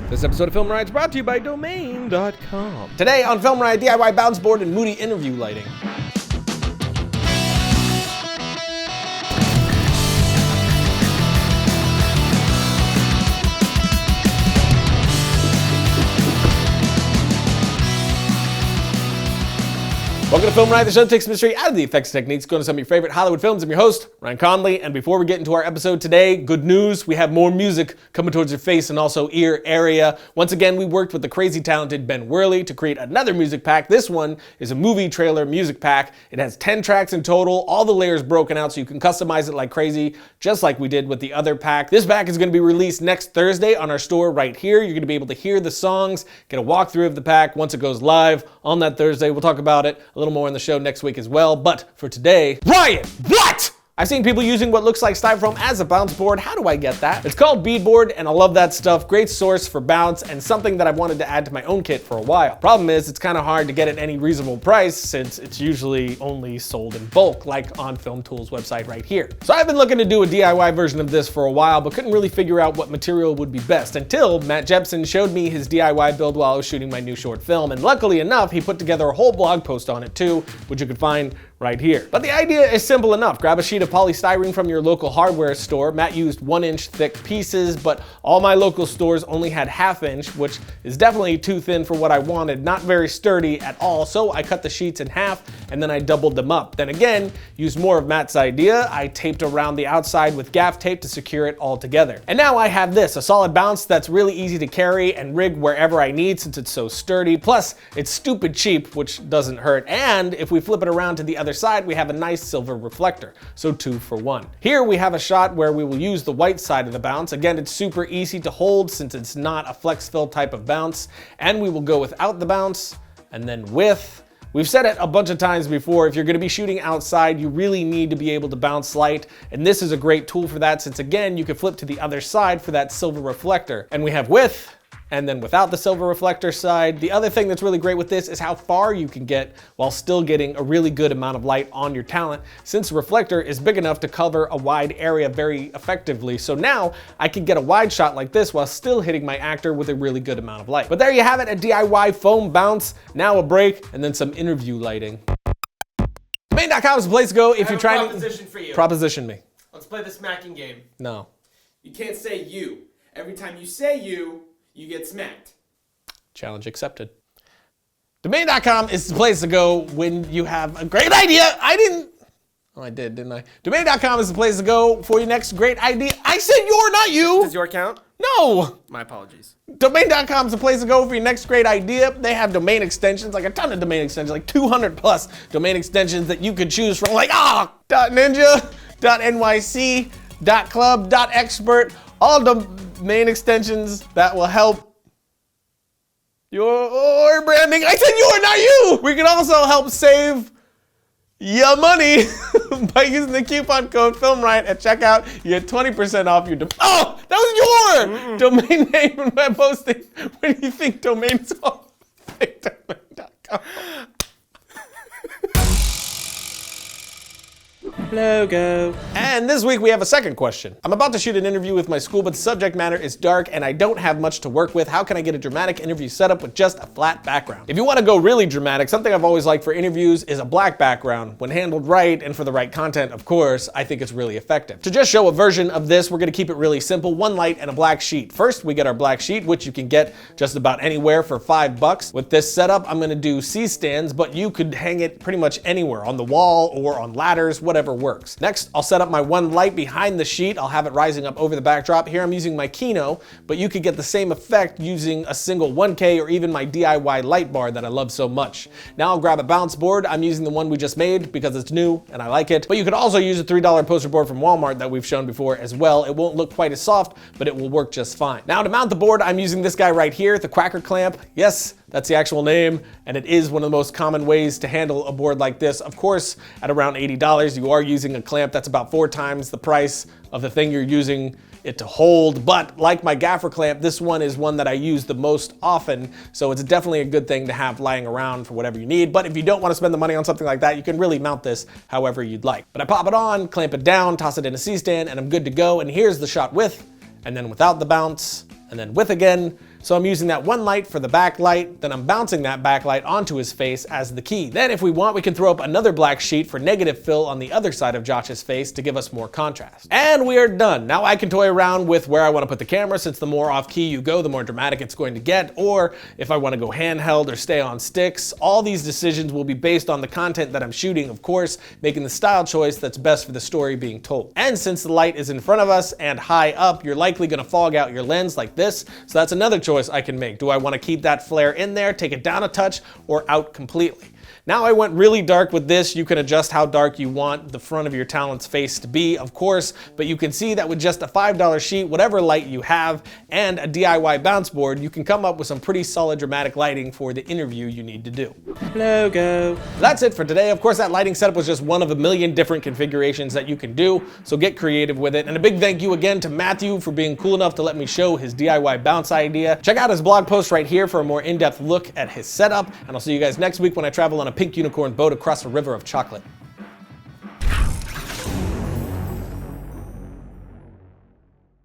This episode of FilmRiot is brought to you by Domain.com. Today on FilmRiot, DIY bounce board and moody interview lighting. Welcome to FilmRiot, the show that takes mystery out of the effects techniques, going to some of your favorite Hollywood films. I'm your host, Ryan Conley, and before we get into our episode today, good news, we have more music coming towards your face and also ear area. Once again, we worked with the crazy talented Ben Worley to create another music pack. This one is a movie trailer music pack. It has 10 tracks in total, all the layers broken out so you can customize it like crazy, just like we did with the other pack. This pack is going to be released next Thursday on our store right here. You're going to be able to hear the songs, get a walkthrough of the pack once it goes live on that Thursday. We'll talk about it a little more in the show next week as well, but for today, Riot, what? I've seen people using what looks like styrofoam as a bounce board. How do I get that? It's called beadboard, and I love that stuff. Great source for bounce and something that I've wanted to add to my own kit for a while. Problem is, it's kind of hard to get at any reasonable price since it's usually only sold in bulk, like on Film Tool's website right here. So I've been looking to do a DIY version of this for a while, but couldn't really figure out what material would be best until Matt Jepson showed me his DIY build while I was shooting my new short film, and luckily enough, he put together a whole blog post on it too, which you can find right here. But the idea is simple enough. Grab a sheet of polystyrene from your local hardware store. Matt used 1-inch thick pieces, but all my local stores only had 1/2 inch, which is definitely too thin for what I wanted. Not very sturdy at all, so I cut the sheets in half and then I doubled them up. Then again, used more of Matt's idea. I taped around the outside with gaff tape to secure it all together. And now I have this, a solid bounce that's really easy to carry and rig wherever I need since it's so sturdy. Plus, it's stupid cheap, which doesn't hurt. And if we flip it around to the other side, we have a nice silver reflector, so 2 for 1. Here we have a shot where we will use the white side of the bounce. Again, it's super easy to hold since it's not a flex fill type of bounce, and we will go without the bounce and then with. We've said it a bunch of times before, if you're gonna be shooting outside, you really need to be able to bounce light, and this is a great tool for that since again, you can flip to the other side for that silver reflector. And we have with, and then without the silver reflector side. The other thing that's really great with this is how far you can get while still getting a really good amount of light on your talent, since the reflector is big enough to cover a wide area very effectively. So now I can get a wide shot like this while still hitting my actor with a really good amount of light. But there you have it, a DIY foam bounce. Now a break and then some interview lighting. Domain.com is the place to go if you're trying to— proposition for you. Proposition me. Let's play the smacking game. No. You can't say you. Every time you say you get smacked. Challenge accepted. Domain.com is the place to go when you have a great idea. I did, didn't I? Domain.com is the place to go for your next great idea. I said your, not you. Does your count? No. My apologies. Domain.com is the place to go for your next great idea. They have domain extensions, like a ton of domain extensions, like 200 plus domain extensions that you could choose from, like .ninja, .nyc, .club, .expert, all domain extensions that will help your branding. I said your, not you. We can also help save your money by using the coupon code FilmRiot at checkout. You get 20% off your that was your domain name and web hosting. When you think domains off, think domain.com. Logo. And this week we have a second question. I'm about to shoot an interview with my school, but the subject matter is dark and I don't have much to work with. How can I get a dramatic interview set up with just a flat background? If you want to go really dramatic, something I've always liked for interviews is a black background. When handled right and for the right content, of course, I think it's really effective. To just show a version of this, we're going to keep it really simple. One light and a black sheet. First, we get our black sheet, which you can get just about anywhere for $5. With this setup, I'm going to do C-stands, but you could hang it pretty much anywhere, on the wall or on ladders, whatever works. Next, I'll set up my one light behind the sheet. I'll have it rising up over the backdrop. Here I'm using my Kino, but you could get the same effect using a single 1K or even my DIY light bar that I love so much. Now I'll grab a bounce board. I'm using the one we just made because it's new and I like it, but you could also use a $3 poster board from Walmart that we've shown before as well. It won't look quite as soft, but it will work just fine. Now to mount the board, I'm using this guy right here, the Quacker clamp. Yes, that's the actual name, and it is one of the most common ways to handle a board like this. Of course, at around $80, you are using a clamp that's about 4 times the price of the thing you're using it to hold, but like my gaffer clamp, this one is one that I use the most often, so it's definitely a good thing to have lying around for whatever you need. But if you don't want to spend the money on something like that, you can really mount this however you'd like. But I pop it on, clamp it down, toss it in a C-stand, and I'm good to go. And here's the shot with, and then without the bounce, and then with again. So I'm using that one light for the backlight, then I'm bouncing that backlight onto his face as the key. Then if we want, we can throw up another black sheet for negative fill on the other side of Josh's face to give us more contrast. And we are done. Now I can toy around with where I want to put the camera, since the more off key you go, the more dramatic it's going to get, or if I want to go handheld or stay on sticks. All these decisions will be based on the content that I'm shooting, of course, making the style choice that's best for the story being told. And since the light is in front of us and high up, you're likely going to fog out your lens like this, so that's another choice I can make. Do I want to keep that flare in there, take it down a touch, or out completely? Now I went really dark with this. You can adjust how dark you want the front of your talent's face to be, of course, but you can see that with just a $5 sheet, whatever light you have, and a DIY bounce board, you can come up with some pretty solid dramatic lighting for the interview you need to do. Logo. That's it for today. Of course, that lighting setup was just one of a million different configurations that you can do, so get creative with it. And a big thank you again to Matthew for being cool enough to let me show his DIY bounce idea. Check out his blog post right here for a more in-depth look at his setup, and I'll see you guys next week when I travel on a pink unicorn boat across a river of chocolate.